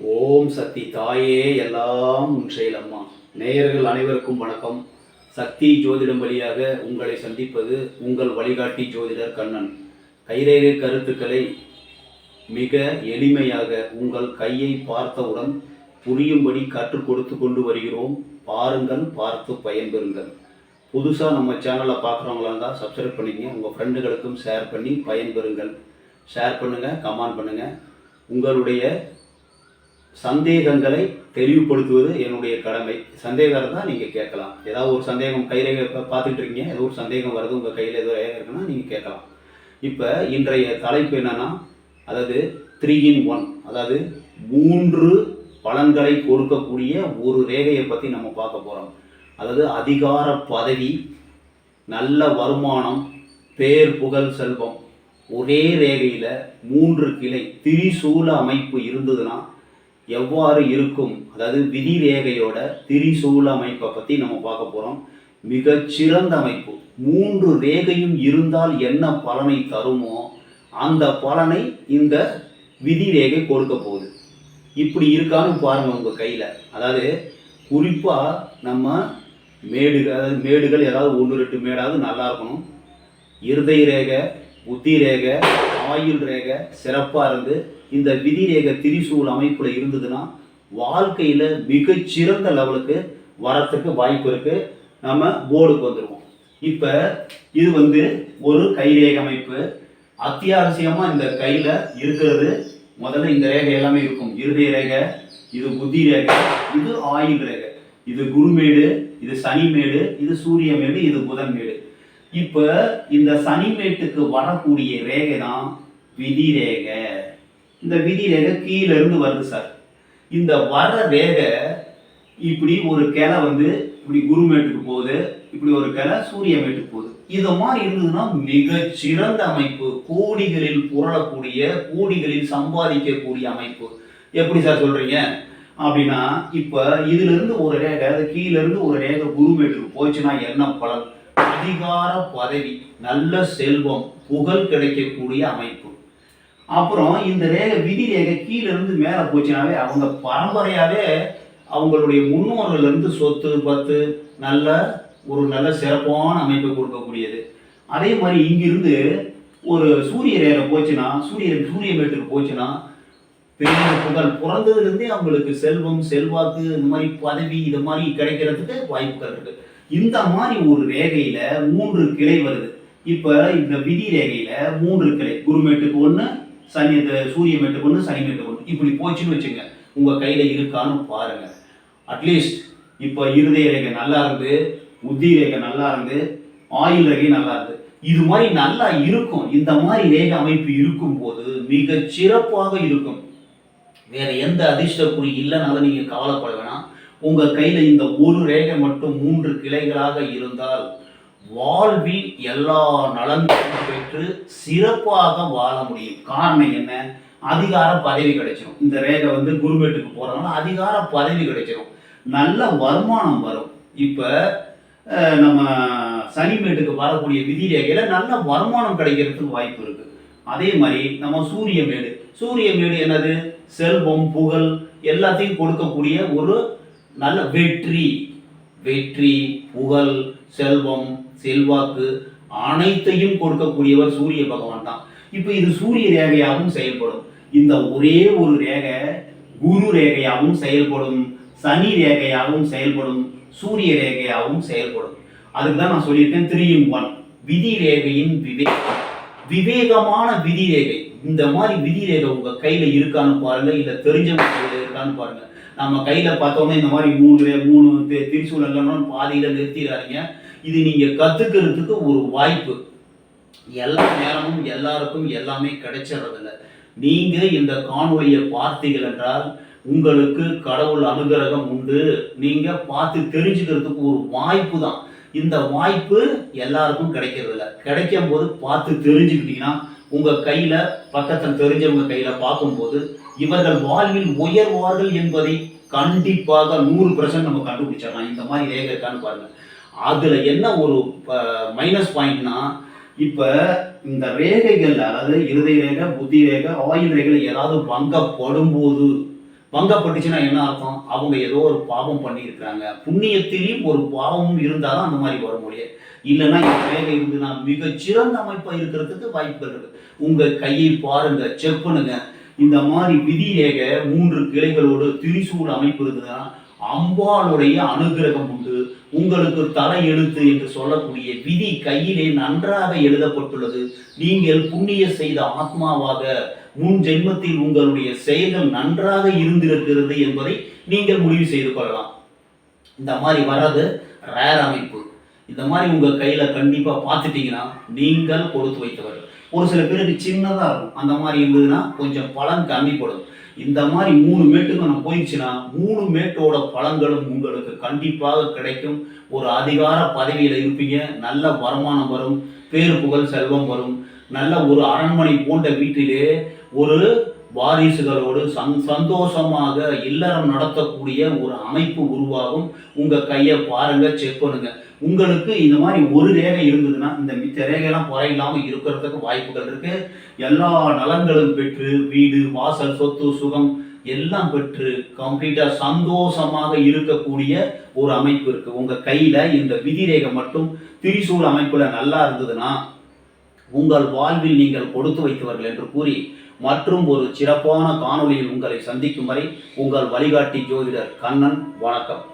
ஓம் சக்தி தாயே எல்லாம் உன் செயலம்மா. நேயர்கள் அனைவருக்கும் வணக்கம். சக்தி ஜோதிடம் வழியாக உங்களை சந்திப்பது உங்கள் வழிகாட்டி ஜோதிடர் கண்ணன். கைரேகை கருத்துக்களை மிக எளிமையாக உங்கள் கையை பார்த்தவுடன் புரியும்படி கற்றுக் கொடுத்து கொண்டு வருகிறோம். பாருங்கள், பார்த்து பயன்பெறுங்கள். புதுசாக நம்ம சேனலை பார்க்குறவங்களா இருந்தால் சப்ஸ்கிரைப் பண்ணிக்கங்க. உங்கள் ஃப்ரெண்டுகளுக்கும் ஷேர் பண்ணி பயன்பெறுங்கள். ஷேர் பண்ணுங்கள், கமெண்ட் பண்ணுங்கள். உங்களுடைய சந்தேகங்களை தெளிவுபடுத்துவது என்னுடைய கடமை. சந்தேகம் இருந்தால் நீங்கள் கேட்கலாம். ஏதாவது ஒரு சந்தேகம் கைரேகை பார்த்துட்டு இருக்கீங்க, ஏதோ ஒரு சந்தேகம் வருது, உங்கள் கையில் ஏதோ ரேகை இருக்குன்னா நீங்கள் கேட்கலாம். இப்போ இன்றைய தலைப்பு என்னென்னா, அதாவது 3 in 1, அதாவது 3 பலன்களை கொடுக்கக்கூடிய ஒரு ரேகையை பற்றி நம்ம பார்க்க போகிறோம். அதாவது அதிகார பதவி, நல்ல வருமானம், பேர் புகழ் செல்வம், ஒரே ரேகையில் 3 கிளை திரிசூல அமைப்பு இருந்ததுன்னா எவ்வாறு இருக்கும், அதாவது விதி ரேகையோட திரிசூல அமைப்பை பற்றி நம்ம பார்க்க போகிறோம். மிகச்சிறந்த அமைப்பு. 3 ரேகையும் இருந்தால் என்ன பலனை தருமோ அந்த பலனை இந்த விதி ரேகை கொடுக்க போகுது. இப்படி இருக்கான்னு பாருங்கள் உங்கள் கையில். அதாவது குறிப்பாக நம்ம மேடுகள் ஏதாவது 1-2 மேடாவது நல்லா இருக்கணும். இருதய ரேகை, புத்தி ரேகை, ஆயுள் ரேகை சிறப்பாக இருந்து இந்த விதி ரேகை திரிசூல் அமைப்பில் இருந்ததுன்னா வாழ்க்கையில் மிகச்சிறந்த லெவலுக்கு வரத்துக்கு வாய்ப்பு இருக்குது. நம்ம போர்டுக்கு வந்துடுவோம். இப்போ இது ஒரு கைரேகை அமைப்பு. அத்தியாவசியமாக இந்த கையில் இருக்கிறது முதல்ல இந்த ரேகை எல்லாமே இருக்கும். இருதய ரேகை, இது புத்தி ரேகை, இது ஆயுள் ரேகை, இது குருமேடு, இது சனிமேடு, இது சூரிய மேடு, இது புதன் மேடு. இப்போ இந்த சனிமேட்டுக்கு வரக்கூடிய ரேகை தான் விதி ரேகை. இந்த விதி ரேகை கீழே இருந்து வருது சார். இந்த வர ரேகை இப்படி ஒரு கிளை இப்படி குருமேட்டுக்கு போகுது, இப்படி ஒரு கிளை சூரிய மேட்டுக்கு போகுது. இது மாதிரி இருந்ததுன்னா மிகச்சிறந்த அமைப்பு. கோடிகளில் புரளக்கூடிய, கோடிகளில் சம்பாதிக்கக்கூடிய அமைப்பு. எப்படி சார் சொல்றீங்க அப்படின்னா, இப்போ இதுல இருந்து ஒரு ரேகை, அது கீழே இருந்து ஒரு ரேகை குருமேட்டுக்கு போச்சுன்னா என்ன பலன்? அதிகார பதவி, நல்ல செல்வம், புகழ் கிடைக்கக்கூடிய அமைப்பு. அப்புறம் இந்த ரேகை விதி ரேகை கீழே இருந்து மேலே போச்சுனாவே அவங்க பரம்பரையாகவே அவங்களுடைய முன்னோர்கள் இருந்து சொத்து பத்து நல்ல சிறப்பான அமைப்பை கொடுக்கக்கூடியது. அதே மாதிரி இங்கிருந்து ஒரு சூரிய ரேகை போச்சுன்னா, சூரிய மேட்டுக்கு போச்சுன்னா பெரிய புகழ் பிறந்ததுலேருந்தே அவங்களுக்கு செல்வம், செல்வாக்கு, இந்த மாதிரி பதவி, இது மாதிரி கிடைக்கிறதுக்கு வாய்ப்புகள் இருக்கு. இந்த மாதிரி ஒரு ரேகையில 3 கிளை வருது. இப்ப இந்த விதி ரேகையில 3 கிளை, குருமேட்டுக்கு 1, சூரிய மேட்டுக்கு 1, சனி மேட்டுக்கு 1, இப்படி போச்சுன்னு வச்சுங்க. உங்க கையில இருக்கான்னு பாருங்க. அட்லீஸ்ட் இப்ப இருதய ரேகை நல்லா இருந்து, புத்தி ரேகை நல்லா இருந்து, ஆயுள் ரேகை நல்லா இருந்து, இது மாதிரி நல்லா இருக்கும். இந்த மாதிரி ரேகை அமைப்பு இருக்கும் போது மிக சிறப்பாக இருக்கும். வேற எந்த அதிர்ஷ்ட குறி இல்லைனாலும் நீங்க கவலைப்பட வேணாம். உங்க கையில இந்த ஒரு ரேகை மட்டும் 3 கிளைகளாக இருந்தால் வாழ்வில் எல்லா நலன்களும் பெற்று சிறப்பாக வாழ முடியும். காரணம் என்ன? அதிகார பதவி கிடைச்சிடும். இந்த ரேகை குருமேட்டுக்கு போறதுனால அதிகார பதவி கிடைச்சிடும், நல்ல வருமானம் வரும். இப்ப நம்ம சனிமேட்டுக்கு வரக்கூடிய விதி ரேகையில நல்ல வருமானம் கிடைக்கிறதுக்கு வாய்ப்பு இருக்கு. அதே மாதிரி நம்ம சூரிய மேடு என்னது? செல்வம், புகழ் எல்லாத்தையும் கொடுக்கக்கூடிய ஒரு நல்ல வெற்றி, புகழ், செல்வம், செல்வாக்கு அனைத்தையும் கொடுக்கக்கூடியவர் சூரிய பகவான் தான். இப்போ இது சூரிய ரேகையாகவும் செயல்படும். இந்த ஒரே ஒரு ரேகை குரு ரேகையாகவும் செயல்படும், சனி ரேகையாகவும் செயல்படும், சூரிய ரேகையாகவும் செயல்படும். அதுக்கு தான் நான் சொல்லியிருக்கேன் 3 in 1. விதி ரேகையின் விவேகமான விதி ரேகை. இந்த மாதிரி விதி ரேகை உங்க கையில இருக்கான்னு பாருங்க, இல்ல தெரிஞ்சவங்க கையில இருக்கான்னு பாருங்க. நம்ம கையில பார்த்தோம்னா இந்த மாதிரி 3 திரிசூலம் பாதியில நிறுத்திடாதீங்க. இது நீங்க கத்துக்கிறதுக்கு ஒரு வாய்ப்பு. எல்லா நேரமும் எல்லாருக்கும் எல்லாமே கிடைச்சிடறதில்ல. நீங்க இந்த காணொலியை பார்த்தீர்கள் என்றால் உங்களுக்கு கடவுள் அனுகிரகம் உண்டு. நீங்க பார்த்து தெரிஞ்சுக்கிறதுக்கு ஒரு வாய்ப்பு தான். இந்த வாய்ப்பு எல்லாருக்கும் கிடைக்கிறது இல்லை. கிடைக்கும் போது பார்த்து தெரிஞ்சுக்கிட்டீங்கன்னா உங்க கையில பக்கத்தில் தெரிஞ்சவங்க கையில பார்க்கும்போது இவர்கள் வாழ்வில் உயர்வார்கள் என்பதை கண்டிப்பாக 100% நம்ம கண்டுபிடிச்சிடலாம். இந்த மாதிரி ரேகை இருக்கான்னு பாருங்க. அதுல என்ன ஒரு மைனஸ் பாயிண்ட்னா, இப்ப இந்த ரேகைகள், அதாவது இருதய ரேகை, புத்தி ரேகை, ஆயுள் ரேகைகள் ஏதாவது பங்கப்படும் போது பங்கப்பட்டுச்சுன்னா என்ன அர்த்தம்? அவங்க ஏதோ ஒரு பாவம் பண்ணியிருக்கிறாங்க. புண்ணியத்திலையும் ஒரு பாவமும் இருந்தால் தான் அந்த மாதிரி வர முடியும். இல்லைன்னா இந்த ரேகை இருந்துன்னா மிகச்சிறந்த அமைப்பாக இருக்கிறதுக்கு வாய்ப்புகள் இருக்கு. உங்க கையை பாருங்க, செக் பண்ணுங்க. இந்த மாதிரி விதி ரேகை 3 கிளைகளோடு திரிசூல் அமைப்பு இருக்குதுன்னா அம்பாளுடைய அனுகிரகம் உண்டு. உங்களுக்கு தலை எழுத்து என்று சொல்லக்கூடிய விதி கையிலே நன்றாக எழுதப்பட்டுள்ளது. நீங்கள் புண்ணிய செய்த ஆத்மாவாக முன் ஜென்மத்தில் உங்களுடைய செயல்கள் நன்றாக இருந்திருக்கிறது என்பதை நீங்கள் முடிவு செய்து கொள்ளலாம். இந்த மாதிரி வர்றது ரேர் அமைப்பு. இந்த மாதிரி உங்க கையில கண்டிப்பா பார்த்துட்டீங்கன்னா நீங்கள் கொடுத்து வைத்தவர்கள். ஒரு சில பேருக்கு சின்னதா இருக்கும். அந்த மாதிரி இருந்ததுன்னா கொஞ்சம் பலன் கம்மிப்படும். இந்த மாதிரி 3 மேட்டுக்கு நம்ம போயிடுச்சுன்னா 3 மேட்டோட பலன்களும் உங்களுக்கு கண்டிப்பாக கிடைக்கும். ஒரு அதிகார பதவியில் இருப்பீங்க, நல்ல வருமானம் வரும், பேர் புகழ் செல்வம் வரும், நல்ல ஒரு அரண்மனை போன்ற வீட்டிலே ஒரு வாரிசுகளோடு சந்தோஷமாக இல்லறம் நடத்தக்கூடிய ஒரு அமைப்பு உருவாகும். உங்க கையை பாருங்க, செக் பண்ணுங்க. உங்களுக்கு இந்த மாதிரி ஒரு ரேகை இருந்ததுன்னா இந்த மித்த ரேகையெல்லாம் குறையில்லாமல் இருக்கிறதுக்கு வாய்ப்புகள் இருக்கு. எல்லா நலன்களும் பெற்று வீடு வாசல் சொத்து சுகம் எல்லாம் பெற்று கம்ப்ளீட்டா சந்தோஷமாக இருக்கக்கூடிய ஒரு அமைப்பு இருக்கு. உங்க கையில இந்த விதி ரேகை மட்டும் திரிசூல் அமைப்புல நல்லா இருந்ததுன்னா உங்கள் வாழ்வில் நீங்கள் கொடுத்து வைத்தவர்கள் என்று கூறி மற்றும் ஒரு சிறப்பான காணொளியில் உங்களை சந்திக்கும் வரை உங்கள் வழிகாட்டி ஜோதிடர் கண்ணன். வணக்கம்.